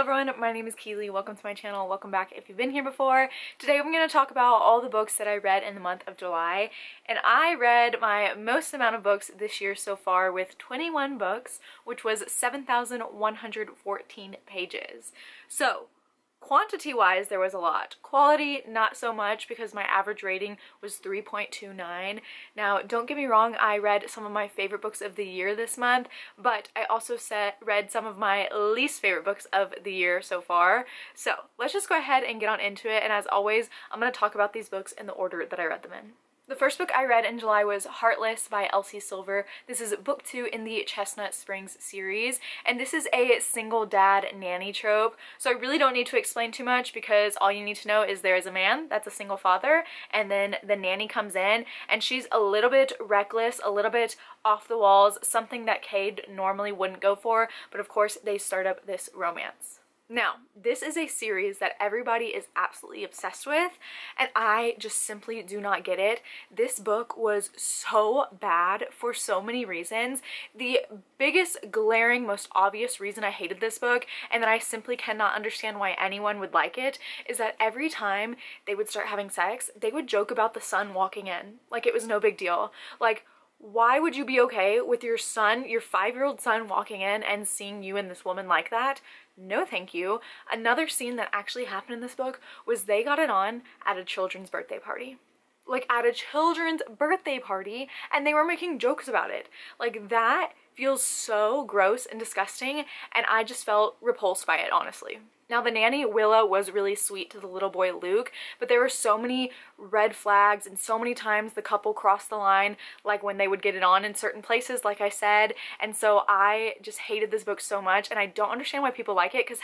everyone, my name is Keely. Welcome to my channel. Welcome back if you've been here before. Today I'm going to talk about all the books that I read in the month of July. And I read my most amount of books this year so far with 21 books, which was 7,114 pages. So, quantity-wise, there was a lot. Quality, not so much because my average rating was 3.29. Now, don't get me wrong, I read some of my favorite books of the year this month, but I also read some of my least favorite books of the year so far. So, let's just go ahead and get on into it, and as always, I'm going to talk about these books in the order that I read them in. The first book I read in July was Heartless by Elsie Silver. This is book 2 in the Chestnut Springs series, and this is a single dad nanny trope. So I really don't need to explain too much because all you need to know is there is a man that's a single father, and then the nanny comes in and she's a little bit reckless, a little bit off the walls, something that Cade normally wouldn't go for, but of course they start up this romance. Now, this is a series that everybody is absolutely obsessed with, and I just simply do not get it. This book was so bad for so many reasons. The biggest, glaring, most obvious reason I hated this book, and that I simply cannot understand why anyone would like it, is that every time they would start having sex, they would joke about the son walking in. Like it was no big deal. Like, why would you be okay with your son, your 5-year-old son, walking in and seeing you and this woman like that? No thank you. Another scene that actually happened in this book was they got it on at a children's birthday party. Like at a children's birthday party, and they were making jokes about it. Like that feels so gross and disgusting, and I just felt repulsed by it, honestly. Now, the nanny, Willow, was really sweet to the little boy, Luke, but there were so many red flags and so many times the couple crossed the line, like when they would get it on in certain places, like I said, and so I just hated this book so much, and I don't understand why people like it, because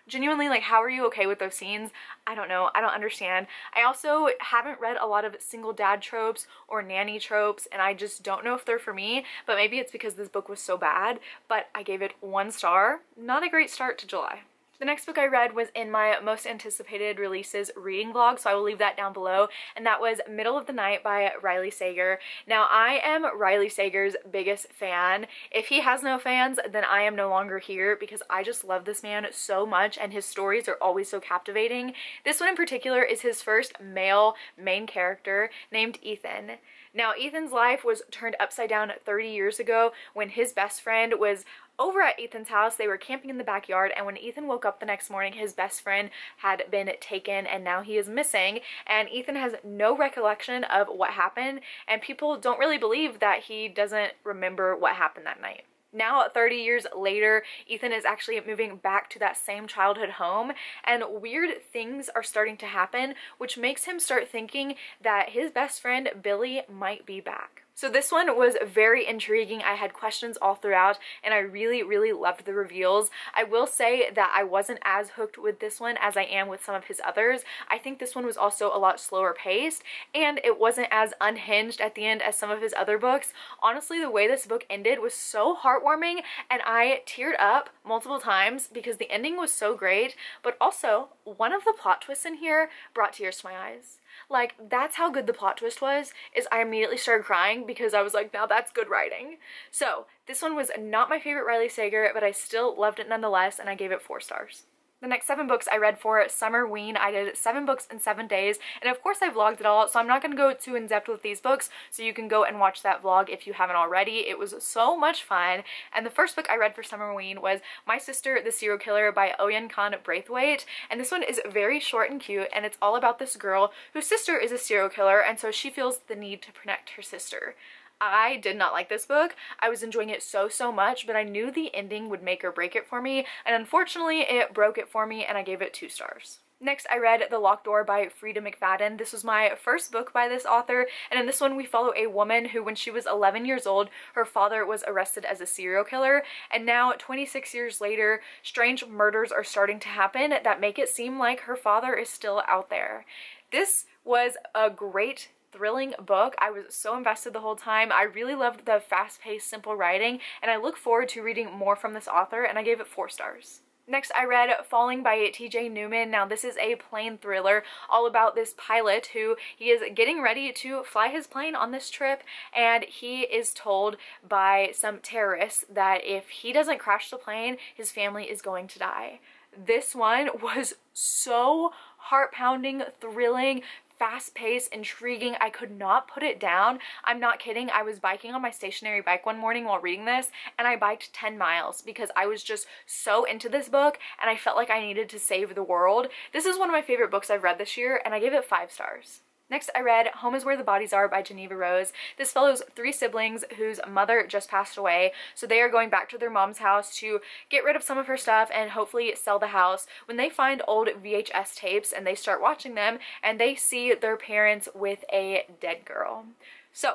genuinely, like, how are you okay with those scenes? I don't know. I don't understand. I also haven't read a lot of single dad tropes or nanny tropes, and I just don't know if they're for me, but maybe it's because this book was so bad, but I gave it 1 star. Not a great start to July. The next book I read was in my most anticipated releases reading vlog, so I will leave that down below, and that was Middle of the Night by Riley Sager. Now, I am Riley Sager's biggest fan. If he has no fans, then I am no longer here because I just love this man so much, and his stories are always so captivating. This one in particular is his first male main character named Ethan. Now, Ethan's life was turned upside down 30 years ago when his best friend was over at Ethan's house. They were camping in the backyard, and when Ethan woke up the next morning, his best friend had been taken and now he is missing, and Ethan has no recollection of what happened, and people don't really believe that he doesn't remember what happened that night. Now, 30 years later, Ethan is actually moving back to that same childhood home, and weird things are starting to happen, which makes him start thinking that his best friend, Billy, might be back. So this one was very intriguing. I had questions all throughout, and I really, really loved the reveals. I will say that I wasn't as hooked with this one as I am with some of his others. I think this one was also a lot slower paced, and it wasn't as unhinged at the end as some of his other books. Honestly, the way this book ended was so heartwarming, and I teared up multiple times because the ending was so great, but also one of the plot twists in here brought tears to my eyes. Like, that's how good the plot twist was, is I immediately started crying because I was like, now that's good writing. So, this one was not my favorite Riley Sager, but I still loved it nonetheless, and I gave it 4 stars. The next 7 books I read for Summerween. I did 7 books in 7 days, and of course I vlogged it all, so I'm not going to go too in-depth with these books, so you can go and watch that vlog if you haven't already. It was so much fun, and the first book I read for Summerween was My Sister, the Serial Killer by Oyen Khan Braithwaite, and this one is very short and cute, and it's all about this girl whose sister is a serial killer, and so she feels the need to protect her sister. I did not like this book. I was enjoying it so much, but I knew the ending would make or break it for me, and unfortunately it broke it for me, and I gave it 2 stars. Next, I read The Locked Door by Frida McFadden. This was my first book by this author, and in this one we follow a woman who, when she was 11 years old, her father was arrested as a serial killer, and now 26 years later, strange murders are starting to happen that make it seem like her father is still out there. This was a great thrilling book. I was so invested the whole time. I really loved the fast-paced, simple writing, and I look forward to reading more from this author, and I gave it 4 stars. Next, I read Falling by T.J. Newman. Now, this is a plane thriller all about this pilot who he is getting ready to fly his plane on this trip, and he is told by some terrorists that if he doesn't crash the plane, his family is going to die. this one was so heart-pounding, thrilling, fast-paced, intriguing. I could not put it down. I'm not kidding. I was biking on my stationary bike one morning while reading this, and I biked 10 miles because I was just so into this book and I felt like I needed to save the world. This is one of my favorite books I've read this year, and I gave it 5 stars. Next, I read Home is Where the Bodies Are by Geneva Rose. This follows 3 siblings whose mother just passed away, so they are going back to their mom's house to get rid of some of her stuff and hopefully sell the house. When they find old VHS tapes and they start watching them, and they see their parents with a dead girl. So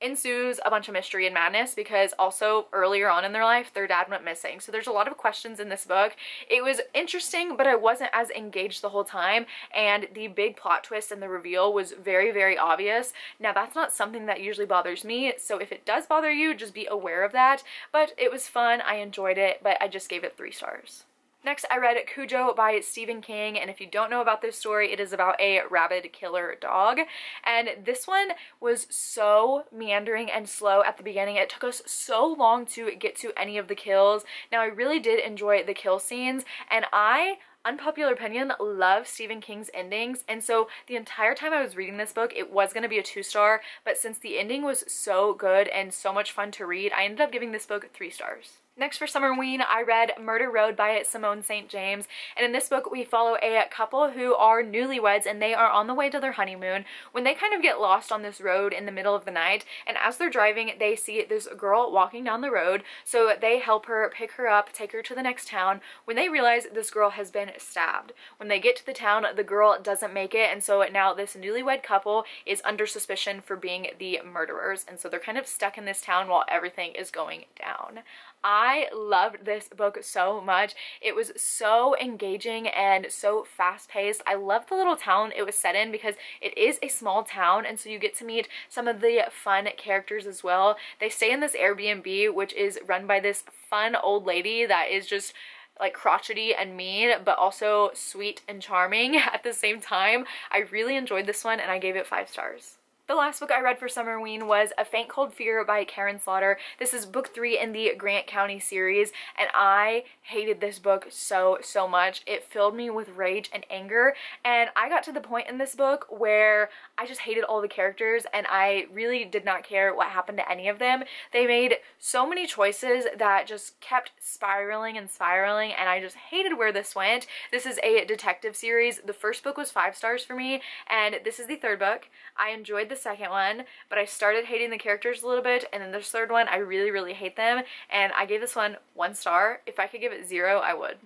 ensues a bunch of mystery and madness because also earlier on in their life their dad went missing, so there's a lot of questions in this book. It was interesting, but I wasn't as engaged the whole time, and the big plot twist and the reveal was very, very obvious. Now that's not something that usually bothers me, so if it does bother you, just be aware of that. But it was fun, I enjoyed it, but I just gave it 3 stars. Next, I read Kujo by Stephen King, and if you don't know about this story, it is about a rabid killer dog. And this one was so meandering and slow at the beginning. It took us so long to get to any of the kills. Now, I really did enjoy the kill scenes, and unpopular opinion, love Stephen King's endings, and so the entire time I was reading this book it was going to be a 2-star, but since the ending was so good and so much fun to read, I ended up giving this book 3 stars. Next, for Summerween, I read Murder Road by Simone St. James, and in this book we follow a couple who are newlyweds and they are on the way to their honeymoon when they kind of get lost on this road in the middle of the night, and as they're driving they see this girl walking down the road, so they help her, pick her up, take her to the next town when they realize this girl has been stabbed. When they get to the town, the girl doesn't make it, and so now this newlywed couple is under suspicion for being the murderers, and so they're kind of stuck in this town while everything is going down. I loved this book so much. It was so engaging and so fast-paced. I loved the little town it was set in because it is a small town, and so you get to meet some of the fun characters as well. They stay in this Airbnb, which is run by this fun old lady that is just like crotchety and mean, but also sweet and charming at the same time. I really enjoyed this one and I gave it 5 stars. The last book I read for Summerween was A Faint Cold Fear by Karen Slaughter. This is book 3 in the Grant County series, and I hated this book so much. It filled me with rage and anger, and I got to the point in this book where I just hated all the characters and I really did not care what happened to any of them. They made so many choices that just kept spiraling and spiraling, and I just hated where this went. This is a detective series. The first book was 5 stars for me, and this is the 3rd book. I enjoyed the second one, but I started hating the characters a little bit, and then this 3rd one I really hate them, and I gave this one 1 star. If I could give it 0, I would.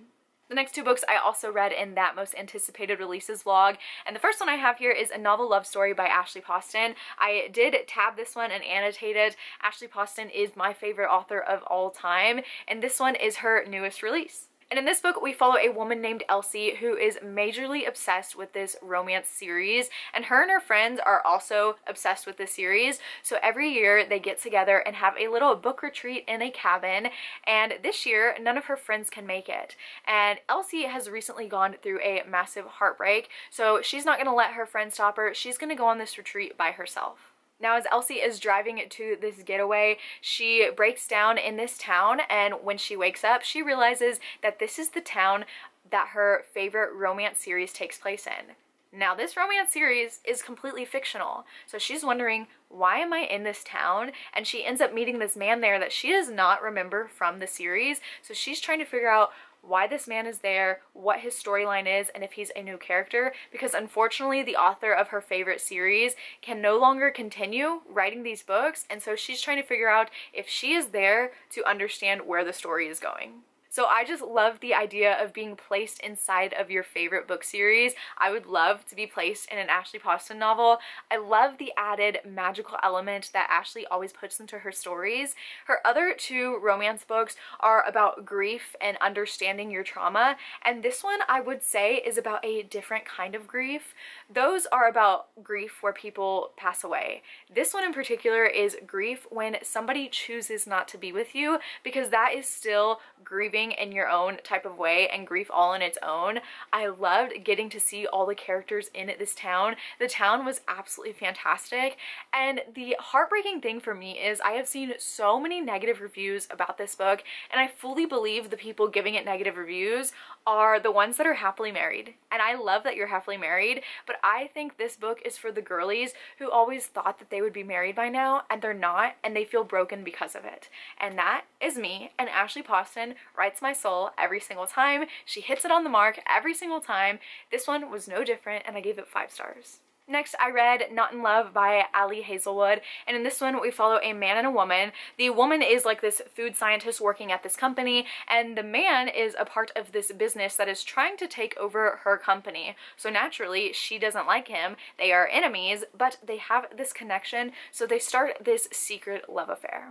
The next 2 books I also read in that most anticipated releases vlog, and the first one I have here is A Novel Love Story by Ashley Poston. I did tab this one and annotate it. Ashley Poston is my favorite author of all time, and this one is her newest release. And in this book, we follow a woman named Elsie who is majorly obsessed with this romance series, and her friends are also obsessed with this series. So every year they get together and have a little book retreat in a cabin, and this year none of her friends can make it. And Elsie has recently gone through a massive heartbreak, so she's not going to let her friends stop her. She's going to go on this retreat by herself. Now, as Elsie is driving to this getaway, she breaks down in this town, and when she wakes up, she realizes that this is the town that her favorite romance series takes place in. Now, this romance series is completely fictional, so she's wondering, why am I in this town? And she ends up meeting this man there that she does not remember from the series, so she's trying to figure out why this man is there, what his storyline is, and if he's a new character, because unfortunately the author of her favorite series can no longer continue writing these books, and so she's trying to figure out if she is there to understand where the story is going. So I just love the idea of being placed inside of your favorite book series. I would love to be placed in an Ashley Poston novel. I love the added magical element that Ashley always puts into her stories. Her other 2 romance books are about grief and understanding your trauma, and this one I would say is about a different kind of grief. Those are about grief where people pass away. This one in particular is grief when somebody chooses not to be with you, because that is still grieving heartbreaking in your own type of way and grief all in its own. I loved getting to see all the characters in this town. The town was absolutely fantastic, and the heartbreaking thing for me is I have seen so many negative reviews about this book, and I fully believe the people giving it negative reviews are the ones that are happily married. And I love that you're happily married, but I think this book is for the girlies who always thought that they would be married by now and they're not, and they feel broken because of it. And that is me, and Ashley Poston writes my soul every single time. She hits it on the mark every single time. This one was no different, and I gave it 5 stars. Next, I read Not in Love by Ali Hazelwood, and in this one we follow a man and a woman. The woman is like this food scientist working at this company, and the man is a part of this business that is trying to take over her company. So naturally, she doesn't like him. They are enemies, but they have this connection, so they start this secret love affair.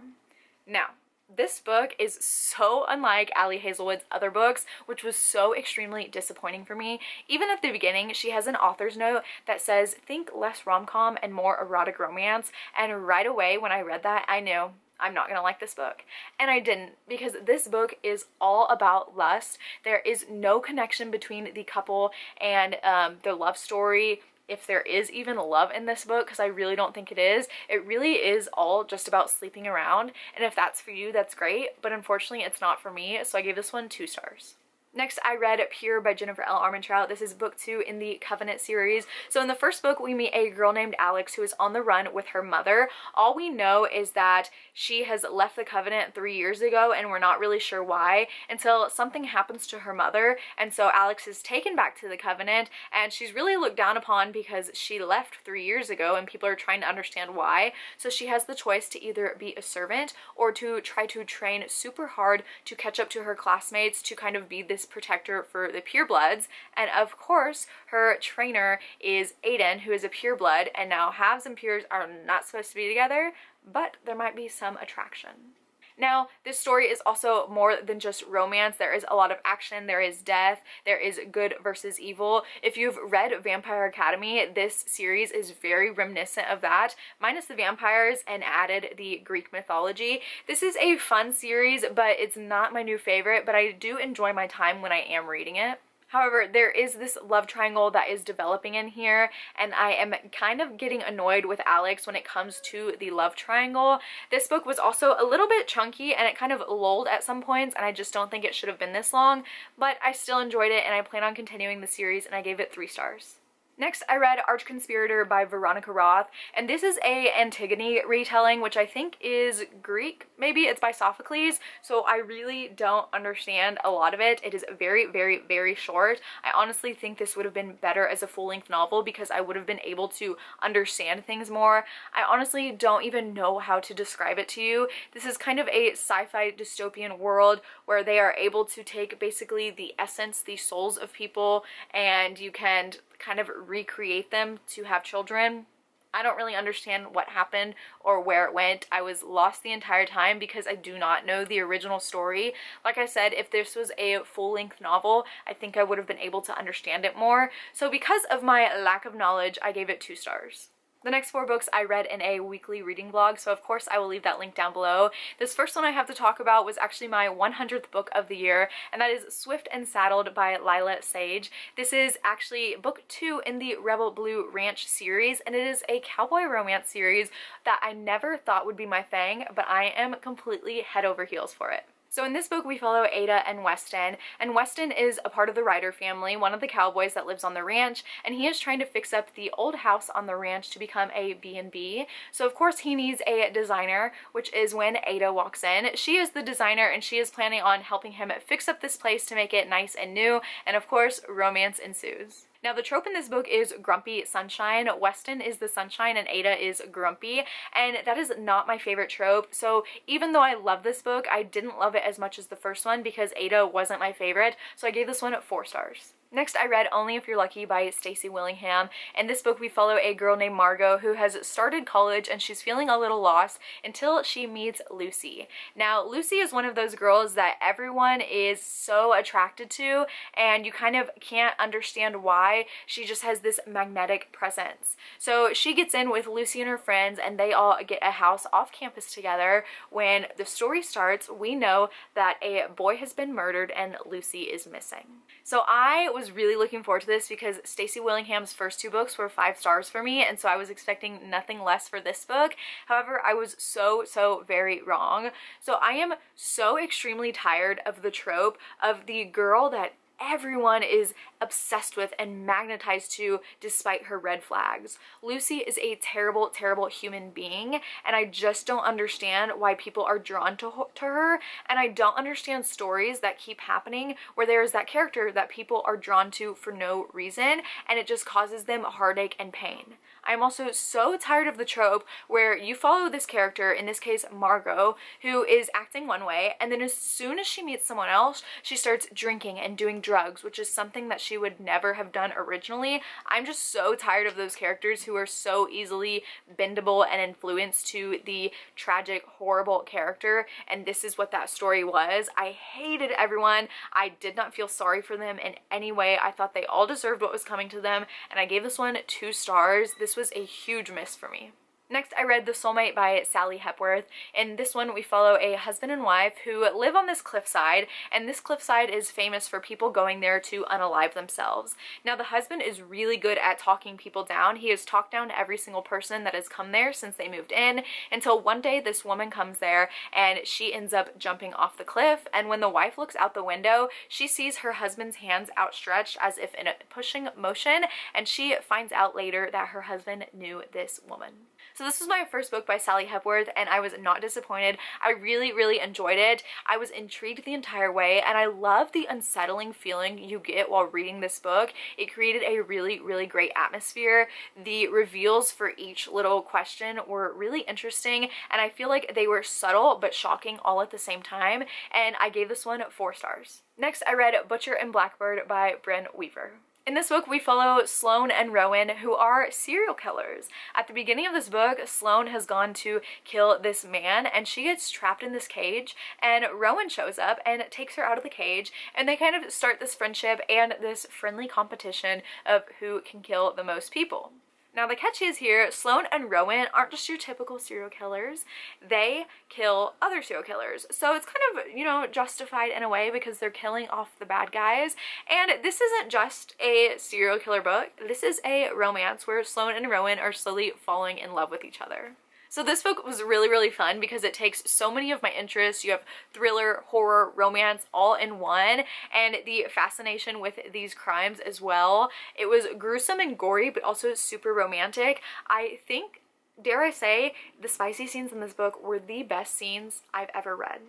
Now, this book is so unlike Ali Hazelwood's other books, which was so extremely disappointing for me. Even at the beginning, she has an author's note that says, think less rom-com and more erotic romance, and right away when I read that, I knew I'm not gonna like this book. And I didn't, because this book is all about lust. There is no connection between the couple and the love story, if there is even love in this book, because I really don't think it is. It really is all just about sleeping around, and if that's for you, that's great, but unfortunately it's not for me, so I gave this one 2 stars. Next, I read Pure by Jennifer L. Armentrout. This is book 2 in the Covenant series. So in the first book, we meet a girl named Alex who is on the run with her mother. All we know is that she has left the Covenant 3 years ago, and we're not really sure why until something happens to her mother. And so Alex is taken back to the Covenant, and she's really looked down upon because she left 3 years ago, and people are trying to understand why. So she has the choice to either be a servant or to try to train super hard to catch up to her classmates, to kind of be this protector for the purebloods. And of course her trainer is Aiden, who is a pureblood, and now halves and pures are not supposed to be together, but there might be some attraction. Now, this story is also more than just romance. There is a lot of action, there is death, there is good versus evil. If you've read Vampire Academy, this series is very reminiscent of that, minus the vampires and added the Greek mythology. This is a fun series, but it's not my new favorite, but I do enjoy my time when I am reading it. However, there is this love triangle that is developing in here, and I am kind of getting annoyed with Alex when it comes to the love triangle. This book was also a little bit chunky, and it kind of lulled at some points, and I just don't think it should have been this long, but I still enjoyed it, and I plan on continuing the series, and I gave it 3 stars. Next, I read Conspirator by Veronica Roth, and this is a Antigone retelling, which I think is Greek. Maybe it's by Sophocles, so I really don't understand a lot of it. It is very, very, very short. I honestly think this would have been better as a full-length novel because I would have been able to understand things more. I honestly don't even know how to describe it to you. This is kind of a sci-fi dystopian world where they are able to take basically the essence, the souls of people, and you can kind of recreate them to have children. I don't really understand what happened or where it went. I was lost the entire time because I do not know the original story. Like I said, if this was a full-length novel, I think I would have been able to understand it more. So because of my lack of knowledge, I gave it 2 stars. The next 4 books I read in a weekly reading vlog, so of course I will leave that link down below. This first one I have to talk about was actually my 100th book of the year, and that is Swift and Saddled by Lila Sage. This is actually book 2 in the Rebel Blue Ranch series, and it is a cowboy romance series that I never thought would be my thing, but I am completely head over heels for it. So in this book we follow Ada and Weston is a part of the Ryder family, one of the cowboys that lives on the ranch, and he is trying to fix up the old house on the ranch to become a B&B. So of course he needs a designer, which is when Ada walks in. She is the designer and she is planning on helping him fix up this place to make it nice and new, and of course romance ensues. Now the trope in this book is grumpy sunshine. Weston is the sunshine and Ada is grumpy, and that is not my favorite trope. So even though I love this book, I didn't love it as much as the first one because Ada wasn't my favorite, so I gave this one 4 stars. Next, I read Only If You're Lucky by Stacey Willingham. In this book, we follow a girl named Margot who has started college and she's feeling a little lost until she meets Lucy. Now, Lucy is one of those girls that everyone is so attracted to, and you kind of can't understand why. She just has this magnetic presence. So she gets in with Lucy and her friends, and they all get a house off campus together. When the story starts, we know that a boy has been murdered and Lucy is missing. So I was really looking forward to this because Stacey Willingham's first 2 books were 5 stars for me, and so I was expecting nothing less for this book. However, I was so very wrong. So I am so extremely tired of the trope of the girl that everyone is obsessed with and magnetized to despite her red flags. Lucy is a terrible human being, and I just don't understand why people are drawn to her, and I don't understand stories that keep happening where there is that character that people are drawn to for no reason, and it just causes them heartache and pain. I'm also so tired of the trope where you follow this character, in this case Margot, who is acting one way, and then as soon as she meets someone else, she starts drinking and doing drugs, which is something that she would never have done originally. I'm just so tired of those characters who are so easily bendable and influenced to the tragic, horrible character, and this is what that story was. I hated everyone. I did not feel sorry for them in any way. I thought they all deserved what was coming to them, and I gave this one 2 stars. This was a huge miss for me. Next, I read The Soulmate by Sally Hepworth. In this one, we follow a husband and wife who live on this cliffside, and this cliffside is famous for people going there to unalive themselves. Now, the husband is really good at talking people down. He has talked down every single person that has come there since they moved in, until one day this woman comes there and she ends up jumping off the cliff, and when the wife looks out the window, she sees her husband's hands outstretched as if in a pushing motion, and she finds out later that her husband knew this woman. So this was my first book by Sally Hepworth, and I was not disappointed. I really enjoyed it. I was intrigued the entire way, and I love the unsettling feeling you get while reading this book. It created a really great atmosphere. The reveals for each little question were really interesting, and I feel like they were subtle but shocking all at the same time, and I gave this one 4 stars. Next, I read Butcher and Blackbird by Bryn Weaver. In this book, we follow Sloane and Rowan, who are serial killers. At the beginning of this book, Sloane has gone to kill this man, and she gets trapped in this cage, and Rowan shows up and takes her out of the cage, and they kind of start this friendship and this friendly competition of who can kill the most people. Now, the catch is here, Sloane and Rowan aren't just your typical serial killers. They kill other serial killers. So it's kind of, you know, justified in a way because they're killing off the bad guys. And this isn't just a serial killer book. This is a romance where Sloane and Rowan are slowly falling in love with each other. So this book was really fun because it takes so many of my interests. You have thriller, horror, romance all in one, and the fascination with these crimes as well. It was gruesome and gory, but also super romantic. I think, dare I say, the spicy scenes in this book were the best scenes I've ever read.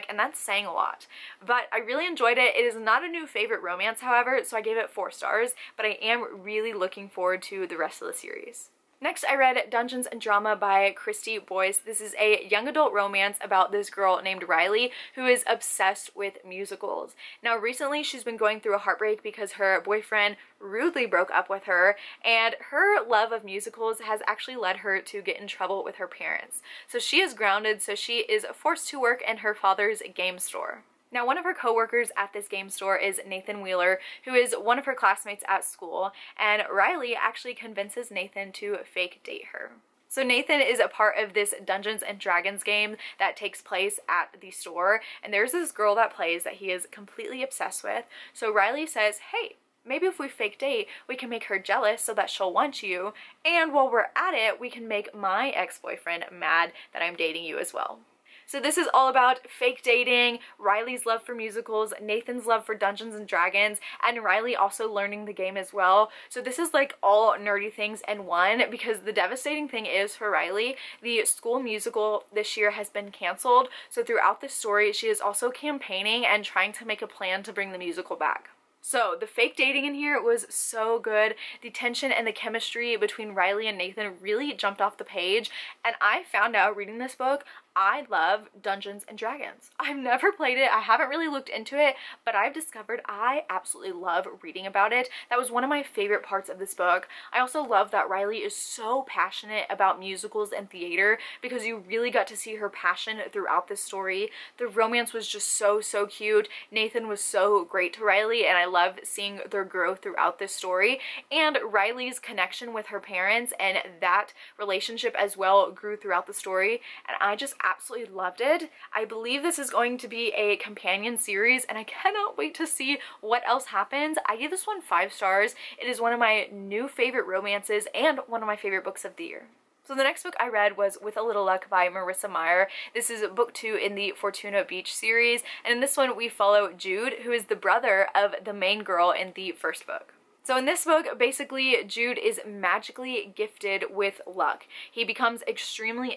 And that's saying a lot. But I really enjoyed it. It is not a new favorite romance, however, so I gave it 4 stars, but I am really looking forward to the rest of the series. Next, I read Dungeons and Drama by Christy Boyce. This is a young adult romance about this girl named Riley who is obsessed with musicals. Now, recently she's been going through a heartbreak because her boyfriend rudely broke up with her, and her love of musicals has actually led her to get in trouble with her parents. So she is grounded, so she is forced to work in her father's game store. Now, one of her co-workers at this game store is Nathan Wheeler, who is one of her classmates at school, and Riley actually convinces Nathan to fake date her. So Nathan is a part of this Dungeons and Dragons game that takes place at the store, and there's this girl that plays that he is completely obsessed with. So Riley says, hey, maybe if we fake date, we can make her jealous so that she'll want you, and while we're at it, we can make my ex-boyfriend mad that I'm dating you as well. So this is all about fake dating, Riley's love for musicals, Nathan's love for Dungeons and Dragons, and Riley also learning the game as well. So this is like all nerdy things in one, because the devastating thing is for Riley, the school musical this year has been canceled. So throughout the story, she is also campaigning and trying to make a plan to bring the musical back. So the fake dating in here was so good. The tension and the chemistry between Riley and Nathan really jumped off the page, and I found out reading this book I love Dungeons and Dragons. I've never played it, I haven't really looked into it, but I've discovered I absolutely love reading about it. That was one of my favorite parts of this book. I also love that Riley is so passionate about musicals and theater because you really got to see her passion throughout this story. The romance was just so cute. Nathan was so great to Riley, and I love seeing their growth throughout this story. And Riley's connection with her parents and that relationship as well grew throughout the story, and I just absolutely loved it. I believe this is going to be a companion series, and I cannot wait to see what else happens. I gave this one 5 stars. It is one of my new favorite romances and one of my favorite books of the year. So the next book I read was With a Little Luck by Marissa Meyer. This is book 2 in the Fortuna Beach series, and in this one we follow Jude, who is the brother of the main girl in the first book. So in this book, basically, Jude is magically gifted with luck. He becomes extremely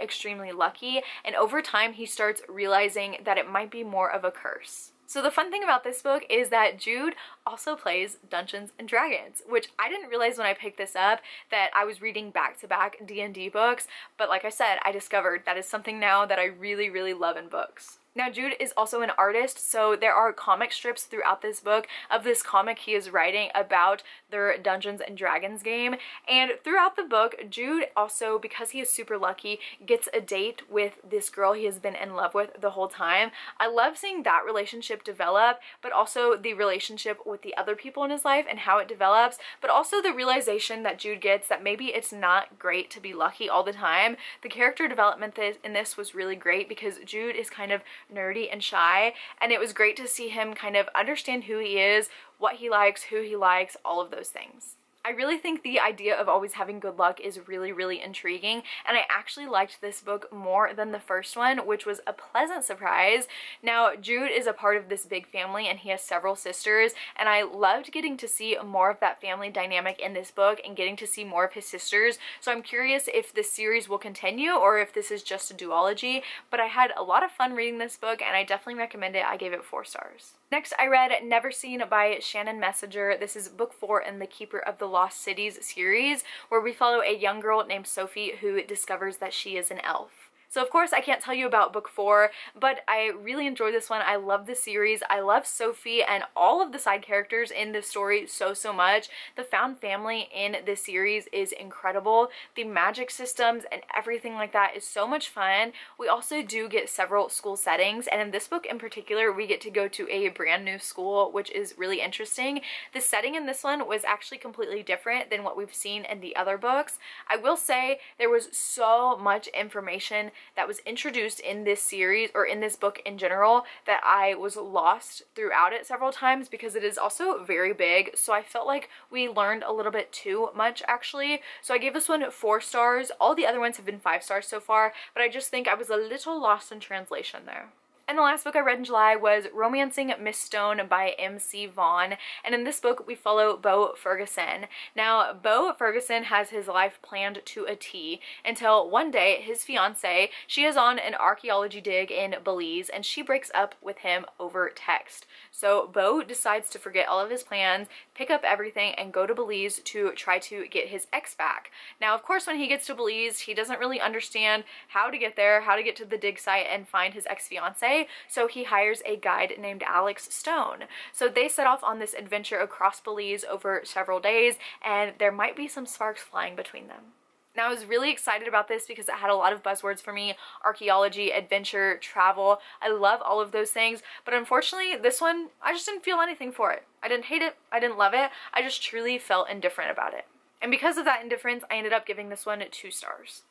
lucky, and over time he starts realizing that it might be more of a curse. So the fun thing about this book is that Jude also plays Dungeons and Dragons, which I didn't realize when I picked this up that I was reading back-to-back D&D books, but like I said, I discovered that is something now that I really love in books. Now, Jude is also an artist, so there are comic strips throughout this book of this comic he is writing about their Dungeons and Dragons game. And throughout the book, Jude also, because he is super lucky, gets a date with this girl he has been in love with the whole time. I love seeing that relationship develop, but also the relationship with the other people in his life and how it develops, but also the realization that Jude gets that maybe it's not great to be lucky all the time. The character development in this was really great because Jude is kind of nerdy and shy, and it was great to see him kind of understand who he is, what he likes, who he likes, all of those things. I really think the idea of always having good luck is really intriguing, and I actually liked this book more than the first one, which was a pleasant surprise. Now, Jude is a part of this big family, and he has several sisters, and I loved getting to see more of that family dynamic in this book and getting to see more of his sisters, so I'm curious if this series will continue or if this is just a duology, but I had a lot of fun reading this book, and I definitely recommend it. I gave it 4 stars. Next, I read Never Seen by Shannon Messenger. This is book 4 in the Keeper of the Lost Cities series, where we follow a young girl named Sophie who discovers that she is an elf. So of course I can't tell you about book 4, but I really enjoyed this one. I love the series. I love Sophie and all of the side characters in this story so much. The found family in this series is incredible. The magic systems and everything like that is so much fun. We also do get several school settings, and in this book in particular we get to go to a brand new school, which is really interesting. The setting in this one was actually completely different than what we've seen in the other books. I will say there was so much information that was introduced in this series, or in this book in general, that I was lost throughout it several times because it is also very big, so I felt like we learned a little bit too much actually. So I gave this one 4 stars. All the other ones have been 5 stars so far, but I just think I was a little lost in translation there. And the last book I read in July was Romancing Miss Stone by M.C. Vaughn, and in this book we follow Beau Ferguson. Now, Beau Ferguson has his life planned to a T until one day his fiancée, she is on an archaeology dig in Belize, and she breaks up with him over text. So Beau decides to forget all of his plans, pick up everything, and go to Belize to try to get his ex back. Now, of course, when he gets to Belize, he doesn't really understand how to get there, how to get to the dig site and find his ex-fiancée, so he hires a guide named Alex Stone. So they set off on this adventure across Belize over several days, and there might be some sparks flying between them. Now, I was really excited about this because it had a lot of buzzwords for me: archaeology, adventure, travel. I love all of those things, but unfortunately this one, I just didn't feel anything for it. I didn't hate it, I didn't love it, I just truly felt indifferent about it. And because of that indifference, I ended up giving this one 2 stars.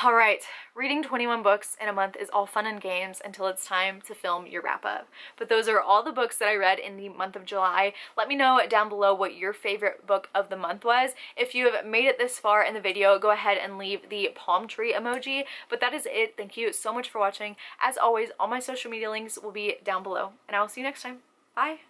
Alright, reading 21 books in a month is all fun and games until it's time to film your wrap-up. But those are all the books that I read in the month of July. Let me know down below what your favorite book of the month was. If you have made it this far in the video, go ahead and leave the palm tree emoji. But that is it. Thank you so much for watching. As always, all my social media links will be down below, and I will see you next time. Bye!